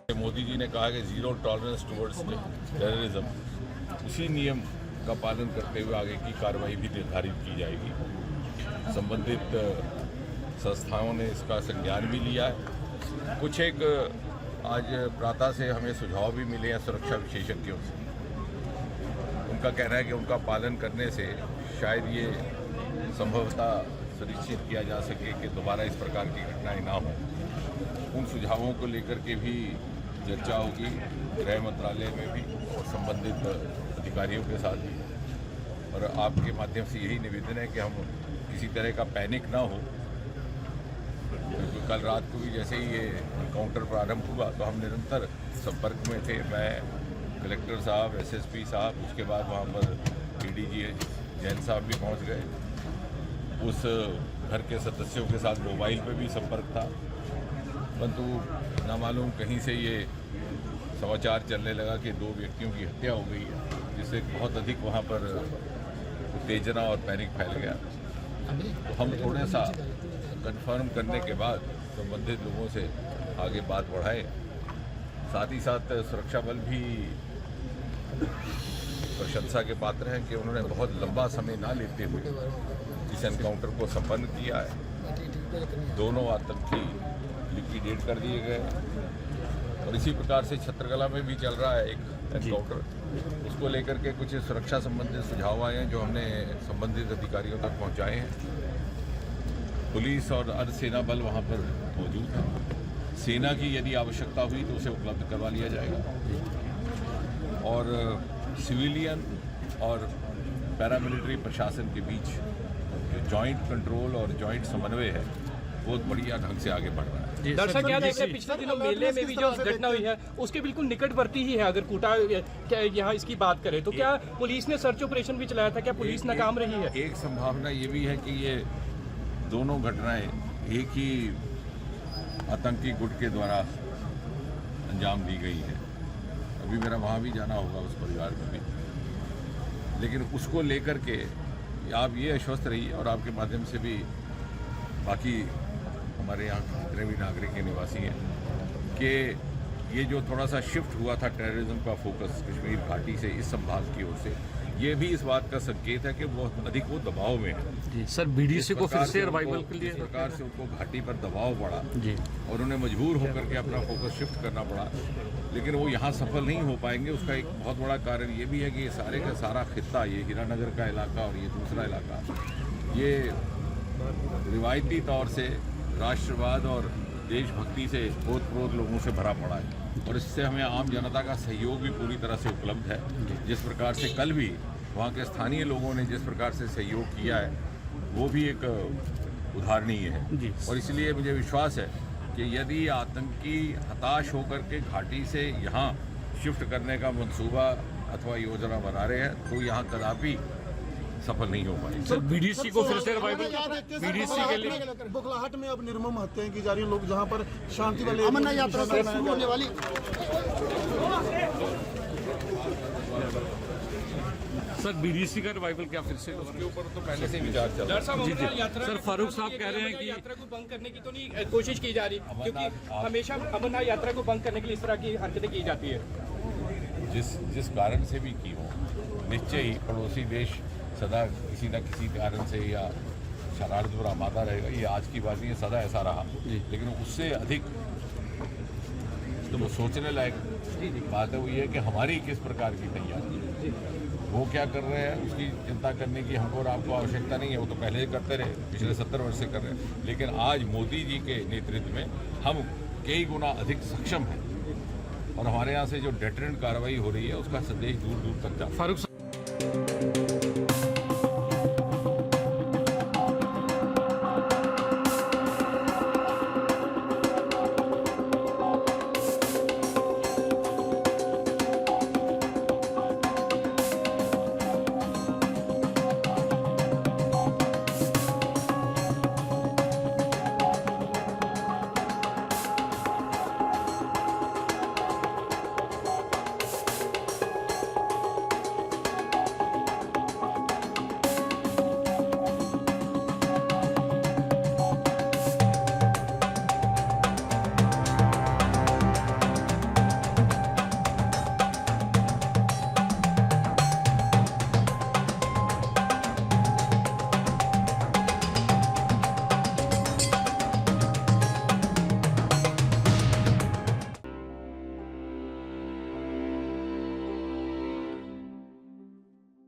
मोदी जी ने कहा कि जीरो टॉलरेंस टुवर्ड्स टेररिज्म, उसी नियम का पालन करते हुए आगे की कार्रवाई भी निर्धारित की जाएगी। संबंधित संस्थाओं ने इसका संज्ञान भी लिया है। कुछ एक आज प्रातः से हमें सुझाव भी मिले हैं सुरक्षा विशेषज्ञों से। उनका कहना है कि उनका पालन करने से शायद ये संभवतः सुनिश्चित किया जा सके कि दोबारा इस प्रकार की घटनाएं ना हों। उन सुझावों को लेकर के भी चर्चा होगी गृह मंत्रालय में भी और संबंधित अधिकारियों के साथ भी। और आपके माध्यम से यही निवेदन है कि हम किसी तरह का पैनिक ना हो, क्योंकि कल रात को भी जैसे ही ये एनकाउंटर प्रारंभ हुआ तो हम निरंतर संपर्क में थे। मैं, कलेक्टर साहब, एसएसपी साहब, उसके बाद वहाँ पर एडीजी जैन साहब भी पहुँच गए। उस घर के सदस्यों के साथ मोबाइल पे भी संपर्क था, परंतु ना मालूम कहीं से ये समाचार चलने लगा कि 2 व्यक्तियों की हत्या हो गई है, जिससे बहुत अधिक वहाँ पर उत्तेजना और पैनिक फैल गया। तो हम थोड़ा सा कंफर्म करने के बाद संबंधित लोगों से आगे बात बढ़ाए। साथ ही साथ सुरक्षा बल भी प्रशंसा के पात्र हैं कि उन्होंने बहुत लंबा समय ना लेते हुए इस एनकाउंटर को संपन्न किया है। दोनों आतंकी लिक्विडेट कर दिए गए और इसी प्रकार से छत्रकला में भी चल रहा है एक एनकाउंटर। उसको लेकर के कुछ सुरक्षा संबंधित सुझाव आए हैं जो हमने संबंधित अधिकारियों तक पहुंचाए हैं। पुलिस और अर्धसेना बल वहां पर मौजूद है। सेना की यदि आवश्यकता हुई तो उसे उपलब्ध करवा लिया जाएगा और सिविलियन और पैरामिलिट्री प्रशासन के बीच जो जॉइंट कंट्रोल और जॉइंट समन्वय है बहुत बढ़िया ढंग से आगे बढ़ रहा है। दर्शक क्या देख रहे हैं, पिछले दिनों मेले में भी जो घटना हुई है उसके बिल्कुल निकटवर्ती ही है। अगर कोटा यहाँ इसकी बात करें तो क्या पुलिस ने सर्च ऑपरेशन भी चलाया था? क्या पुलिस नाकाम रही है? एक संभावना ये भी है कि ये दोनों घटनाएं एक ही आतंकी गुट के द्वारा अंजाम दी गई है। अभी मेरा वहाँ भी जाना होगा उस परिवार में भी, लेकिन उसको लेकर के आप ये आश्वस्त रहिए और आपके माध्यम से भी बाकी हमारे यहाँ जितने भी नागरिक के निवासी हैं कि ये जो थोड़ा सा शिफ्ट हुआ था टेररिज्म का फोकस कश्मीर घाटी से इस संभाग की ओर से, ये भी इस बात का संकेत है कि वो अधिक वो दबाव में है। जी सर, बीडीसी को फिर से रिवाइवल के लिए इस प्रकार से उनको घाटी पर दबाव पड़ा जी और उन्हें मजबूर होकर के अपना फोकस शिफ्ट करना पड़ा, लेकिन वो यहाँ सफल नहीं हो पाएंगे। उसका एक बहुत बड़ा कारण ये भी है कि ये सारे का सारा खित्ता, ये हीरानगर का इलाका और ये दूसरा इलाका, ये रिवायती तौर से राष्ट्रवाद और देशभक्ति से ओतप्रोत लोगों से भरा पड़ा है और इससे हमें आम जनता का सहयोग भी पूरी तरह से उपलब्ध है। जिस प्रकार से कल भी वहाँ के स्थानीय लोगों ने जिस प्रकार से सहयोग किया है वो भी एक उदाहरणीय है और इसलिए मुझे विश्वास है कि यदि आतंकी हताश होकर के घाटी से यहाँ शिफ्ट करने का मंसूबा अथवा योजना बना रहे हैं तो यहाँ कदापि सफल नहीं हो पाए। सर, बीडीसी को फिर से रिवाइवल, बीडीसी के लिए बुखलाहट में अब निर्मम हत्याएं की जा रही हैं। लोग जहां पर शांति वाले अमरनाथ यात्रा शुरू होने वाली, सर बीडीसी का रिवाइवल क्या फिर से? उसके ऊपर तो पहले से विचार चल रहा है। सर, फारूक साहब कह रहे हैं कि यात्रा को भंग करने की तो नहीं कोशिश की जा रही, क्योंकि हमेशा अमरनाथ यात्रा को भंग करने के लिए इस तरह की हरकतें की जाती है। जिस कारण से भी की हो, निश्चय ही पड़ोसी देश सदा किसी न किसी कारण से या शरारत पर आमादा रहेगा। ये आज की बात नहीं है, सदा ऐसा रहा, लेकिन उससे अधिक तो वो सोचने लायक बात है वो ये है कि हमारी किस प्रकार की तैयारी है, वो क्या कर रहे हैं उसकी चिंता करने की हमको और आपको आवश्यकता नहीं है। वो तो पहले ही करते रहे, पिछले 70 वर्ष से कर रहे हैं, लेकिन आज मोदी जी के नेतृत्व में हम कई गुना अधिक सक्षम हैं और हमारे यहाँ से जो डेटरेंट कार्रवाई हो रही है उसका संदेश दूर दूर तक जाता है। फारूक